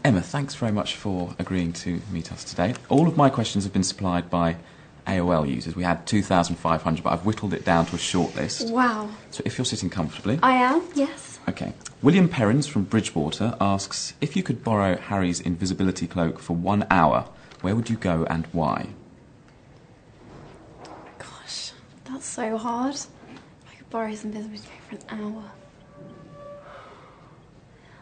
Emma, thanks very much for agreeing to meet us today. All of my questions have been supplied by AOL users. We had 2,500, but I've whittled it down to a short list. Wow. So if you're sitting comfortably... I am, yes. OK. William Perrins from Bridgewater asks, if you could borrow Harry's invisibility cloak for 1 hour, where would you go and why? Gosh, that's so hard. I could borrow his invisibility cloak for an hour.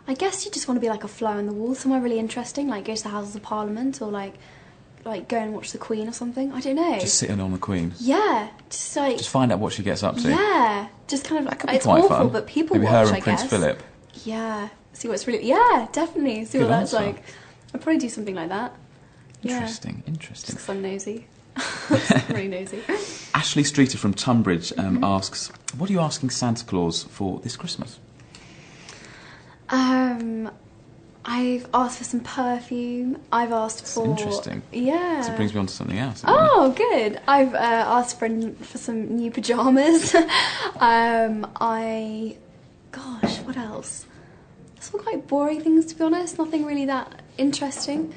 I guess you just want to be like a fly on the wall, somewhere really interesting, like go to the Houses of Parliament or like go and watch the Queen or something. I don't know. Just sitting on the Queen? Yeah, just like... Just find out what she gets up to? Yeah, just kind of... That could be it's quite awful, fun. But people Maybe watch, her and I Prince guess. Philip. Yeah, see what's really... Yeah, definitely, see Good what that's answer. like. I'd probably do something like that. Interesting, Yeah. interesting. Just 'cause I'm nosy. I'm really nosy. Ashley Streeter from Tunbridge asks, what are you asking Santa Claus for this Christmas? I've asked for some perfume. I've asked for... Interesting. Yeah. So it brings me on to something else. Oh, good. I've asked for some new pyjamas. Gosh, what else? Some quite boring things, to be honest. Nothing really that interesting.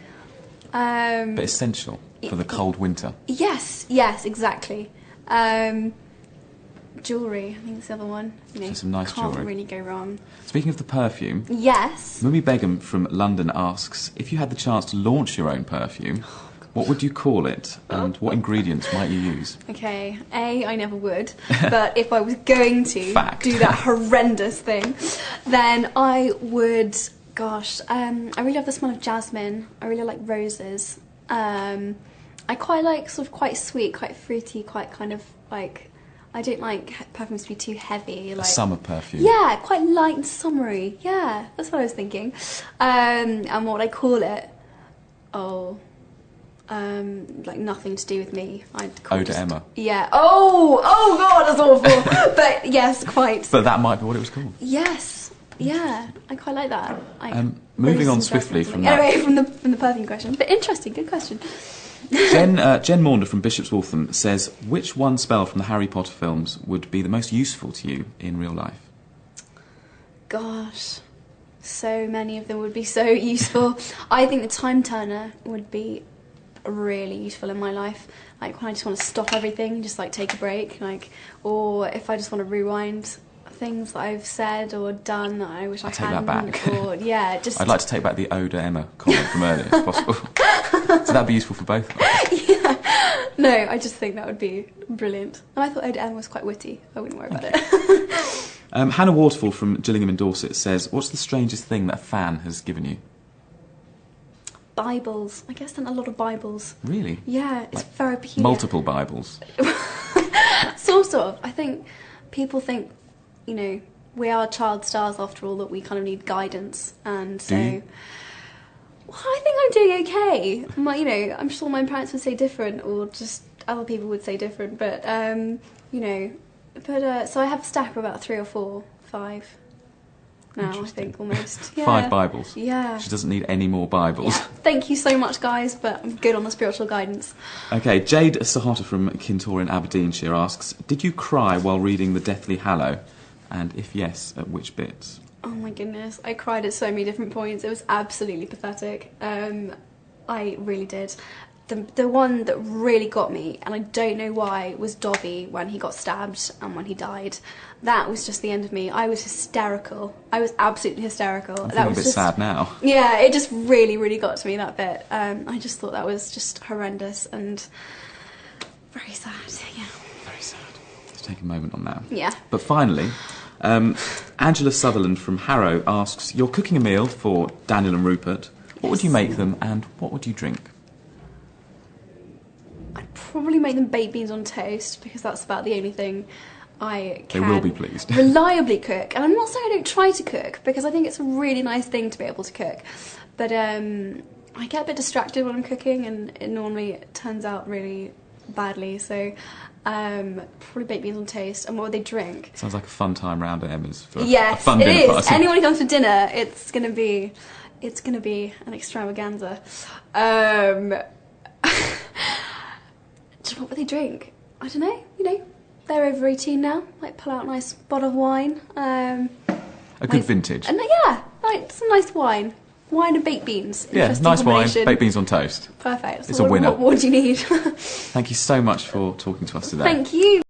But essential for the cold winter. Yes, exactly. Jewellery, I think it's the other one. You know, So some nice jewellery. Can't really go wrong. Speaking of the perfume, Yes. Mummy Begum from London asks, if you had the chance to launch your own perfume, what would you call it and what ingredients might you use? Okay, I never would, but if I was going to Fact. do that horrendous thing, then I would, gosh, I really love the smell of jasmine. I really like roses. I quite like sort of quite sweet, quite fruity, quite kind of like... I don't like perfumes to be too heavy. Like, A summer perfume. yeah, quite light and summery. Yeah, that's what I was thinking. And what would I call it? Oh, like nothing to do with me. I'd call Ode to Emma. Yeah. Oh God, that's awful. But yes, quite. But that might be what it was called. Yes. Yeah, I quite like that. Moving on roses and swiftly perfumes. from that. Anyway, from the perfume question. But interesting, good question. Jen Maunder from Bishop's Waltham says, which one spell from the Harry Potter films would be the most useful to you in real life? Gosh, so many of them would be so useful. I think the time turner would be really useful in my life. Like when I just want to stop everything, just like take a break, like, or if I just want to rewind things that I've said or done that I wish I take hadn't. that back. Or yeah, just. I'd like to take back the Ode to Emma comment from earlier, if possible. So that'd be useful for both of us. Yeah. No, I just think that would be brilliant. And I thought Ode to Emma was quite witty. I wouldn't worry about it. Hannah Waterfall from Gillingham in Dorset says, what's the strangest thing that a fan has given you? Bibles. I guess then a lot of Bibles. Really? Yeah, it's very peculiar. Multiple Bibles? Sort of. I think people think, you know, we are child stars after all, that we kind of need guidance, and so... Do you? Well, I think I'm doing okay. You know, I'm sure my parents would say different, or just other people would say different, but, you know... But, so I have a stack of about 3 or 4, 5 now, I think, almost. Yeah. 5 Bibles? Yeah. She doesn't need any more Bibles. Yeah. Thank you so much, guys, but I'm good on the spiritual guidance. Okay, Jade Sahota from Kintore in Aberdeenshire asks, did you cry while reading The Deathly Hallow? And if yes, at which bits? Oh my goodness, I cried at so many different points. It was absolutely pathetic. I really did. The one that really got me, and I don't know why, was Dobby when he got stabbed and when he died. That was just the end of me. I was hysterical. I was absolutely hysterical. I'm that feeling was a bit just, sad now. Yeah, it just really, really got to me, that bit. I just thought that was just horrendous and very sad, yeah. Very sad. Let's take a moment on that. Yeah. But finally, Angela Sutherland from Harrow asks, you're cooking a meal for Daniel and Rupert. What would you make them and what would you drink? I'd probably make them baked beans on toast, because that's about the only thing I can They will be pleased. reliably cook. And I'm not saying I don't try to cook, because I think it's a really nice thing to be able to cook. But I get a bit distracted when I'm cooking, and it normally turns out really badly. So probably baked beans on toast. And what would they drink? Sounds like a fun time round at Emma's for Yes, a fun it dinner is. party. Anyone who comes for dinner, it's gonna be an extravaganza. What would they drink? I don't know, you know, they're over 18 now, like pull out a nice bottle of wine. A good vintage. And yeah, like some nice wine. Wine and baked beans. Yeah, Interesting nice wine, combination. baked beans on toast. Perfect. It's a winner. What do you need? Thank you so much for talking to us today. Thank you.